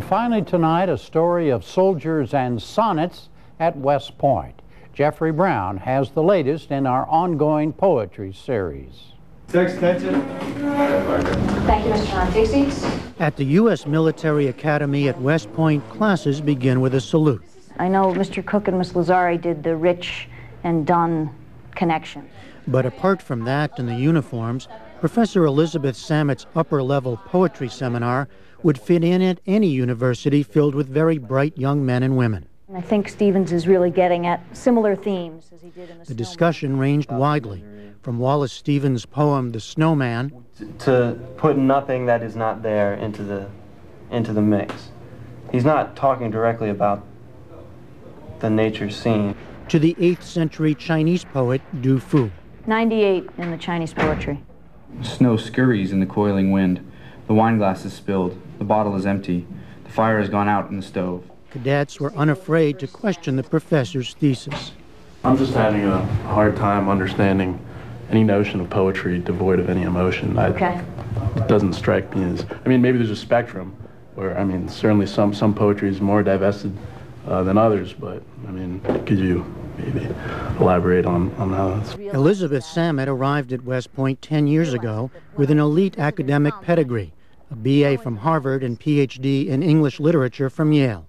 finally tonight, a story of soldiers and sonnets at West Point. Jeffrey Brown has the latest in our ongoing poetry series. Next attention. Thank you, Mr. John. Take seats. At the U.S. Military Academy at West Point, classes begin with a salute. I know Mr. Cook and Ms. Lazari did the Rich and Dunn connection. But apart from that and the uniforms, Professor Elizabeth Samet's upper-level poetry seminar would fit in at any university filled with very bright young men and women. I think Stevens is really getting at similar themes as he did in The discussion ranged widely, from Wallace Stevens' poem The Snowman to put nothing that is not there into the mix. He's not talking directly about the nature scene. to the 8th century Chinese poet Du Fu. 98 in the Chinese poetry. Snow scurries in the coiling wind. The wine glass is spilled. The bottle is empty. The fire has gone out in the stove. Cadets were unafraid to question the professor's thesis. I'm just having a hard time understanding any notion of poetry devoid of any emotion. Okay. It doesn't strike me as, I mean, maybe there's a spectrum where, I mean, certainly some poetry is more divested than others, but, I mean, could you maybe elaborate on how that's... Elizabeth Samet arrived at West Point 10 years ago with an elite academic pedigree, a BA from Harvard and PhD in English literature from Yale.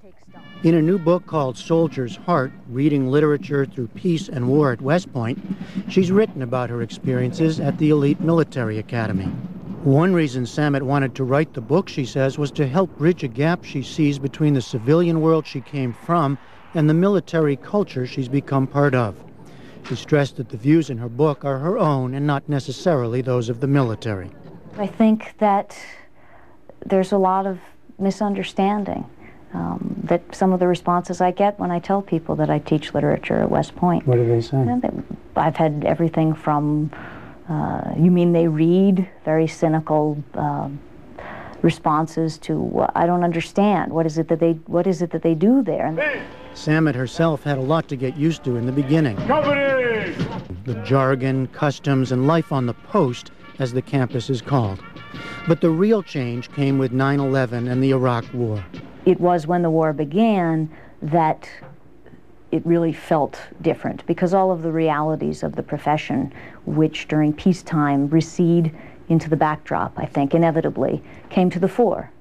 In a new book called Soldier's Heart, Reading Literature Through Peace and War at West Point, she's written about her experiences at the elite military academy. One reason Samet wanted to write the book, she says, was to help bridge a gap she sees between the civilian world she came from and the military culture she's become part of. She stressed that the views in her book are her own and not necessarily those of the military. I think that there's a lot of misunderstanding. That some of the responses I get when I tell people that I teach literature at West Point. What do they say? I've had everything from, you mean they read, very cynical responses to, I don't understand. What is it that they do there? Samet herself had a lot to get used to in the beginning. Company! The jargon, customs, and life on the post, as the campus is called. But the real change came with 9/11 and the Iraq War. It was when the war began that it really felt different, because all of the realities of the profession, which during peacetime recede into the backdrop, I think, inevitably, came to the fore.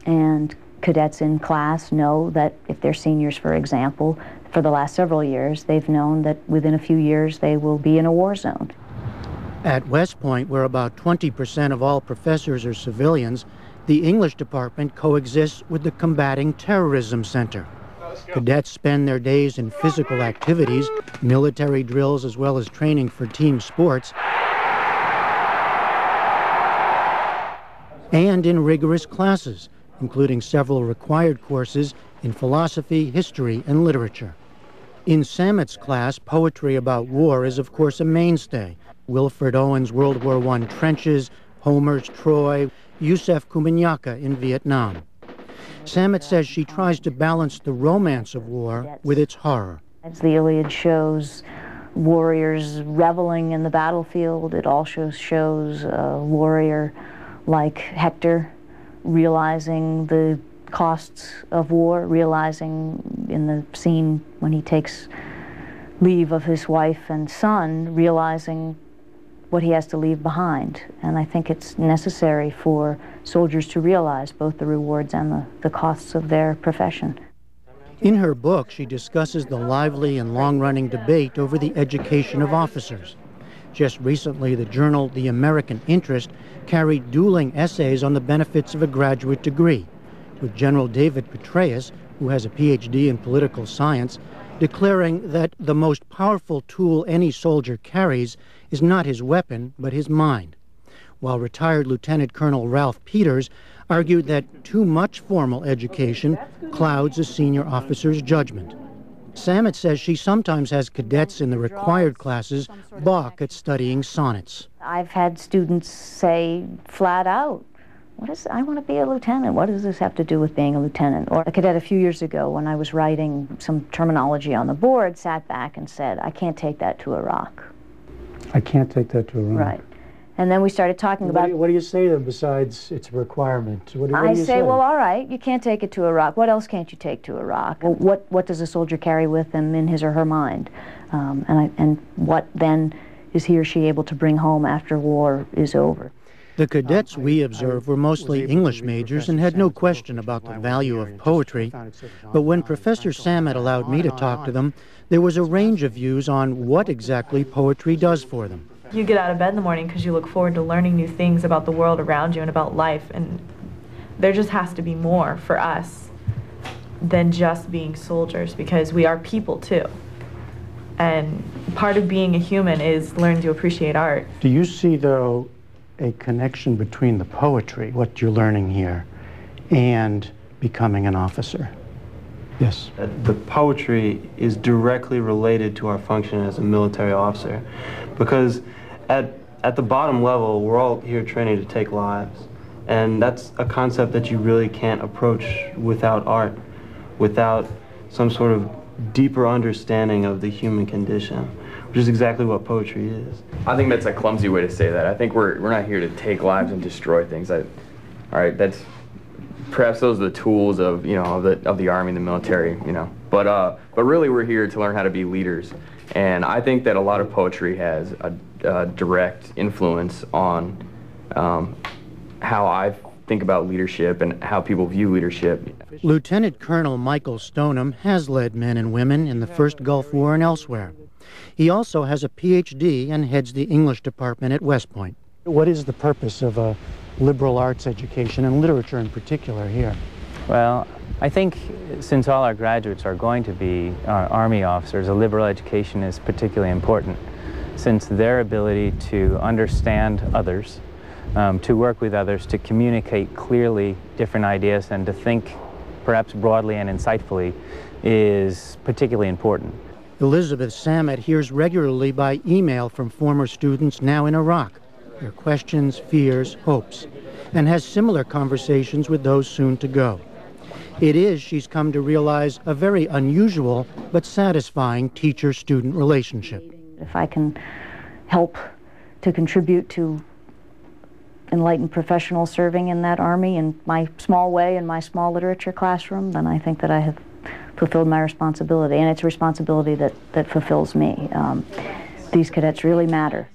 And cadets in class know that if they're seniors, for example, for the last several years, they've known that within a few years they will be in a war zone. At West Point, where about 20% of all professors are civilians, the English department coexists with the Combating Terrorism Center. Cadets spend their days in physical activities, military drills, as well as training for team sports, and in rigorous classes, including several required courses in philosophy, history, and literature. In Samet's class, poetry about war is, of course, a mainstay. Wilfred Owen's World War I trenches, Homer's Troy, Yusef Komunyakaa in Vietnam. Samet says she tries to balance the romance of war with its horror. As the Iliad shows warriors reveling in the battlefield, it also shows a warrior like Hector realizing the costs of war, realizing in the scene when he takes leave of his wife and son, realizing what he has to leave behind. And I think it's necessary for soldiers to realize both the rewards and the costs of their profession. In her book, she discusses the lively and long-running debate over the education of officers. Just recently, the journal The American Interest carried dueling essays on the benefits of a graduate degree, with General David Petraeus, who has a PhD in political science, declaring that the most powerful tool any soldier carries is not his weapon, but his mind, while retired Lieutenant Colonel Ralph Peters argued that too much formal education clouds a senior officer's judgment. Samet says she sometimes has cadets in the required classes balk at studying sonnets. I've had students say flat out, I want to be a lieutenant. What does this have to do with being a lieutenant? Or a cadet a few years ago, when I was writing some terminology on the board, sat back and said, I can't take that to Iraq. I can't take that to Iraq. Right. And then we started talking about... What do you say to them besides it's a requirement? What do I you say, well, all right, you can't take it to Iraq. What else can't you take to Iraq? Well, what does a soldier carry with him in his or her mind? And what then is he or she able to bring home after war is over? The cadets we observed were mostly English majors and had no question about the value of poetry. But when Professor Samet allowed me to talk to them, there was a range of views on what exactly poetry does for them. You get out of bed in the morning because you look forward to learning new things about the world around you and about life, and there just has to be more for us than just being soldiers, because we are people too. And part of being a human is learning to appreciate art. Do you see, though, a connection between the poetry, what you're learning here, and becoming an officer? Yes. The poetry is directly related to our function as a military officer, because at the bottom level, we're all here training to take lives. And that's a concept that you really can't approach without art, without some sort of deeper understanding of the human condition, which is exactly what poetry is. I think that's a clumsy way to say that. I think we're not here to take lives and destroy things. All right, that's perhaps those are the tools of of the Army and the military, But really, we're here to learn how to be leaders, and I think that a lot of poetry has a direct influence on how I think about leadership and how people view leadership. Lieutenant Colonel Michael Stoneham has led men and women in the First Gulf War and elsewhere. He also has a PhD and heads the English department at West Point. What is the purpose of a liberal arts education, and literature in particular, here? Well, I think since all our graduates are going to be Army officers, a liberal education is particularly important, since their ability to understand others, to work with others, to communicate clearly different ideas, and to think perhaps broadly and insightfully is particularly important. Elizabeth Samet hears regularly by email from former students now in Iraq, their questions, fears, hopes, and has similar conversations with those soon to go. It is, she's come to realize, a very unusual but satisfying teacher-student relationship. If I can help to contribute to enlightened professional serving in that Army in my small way, in my small literature classroom, then I think that I have fulfilled my responsibility, and it's a responsibility that fulfills me. These cadets really matter.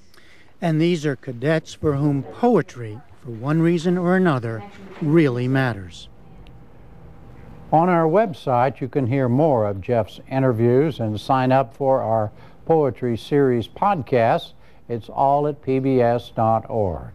And these are cadets for whom poetry, for one reason or another, really matters. On our website, you can hear more of Jeff's interviews and sign up for our Poetry Series podcast. It's all at pbs.org.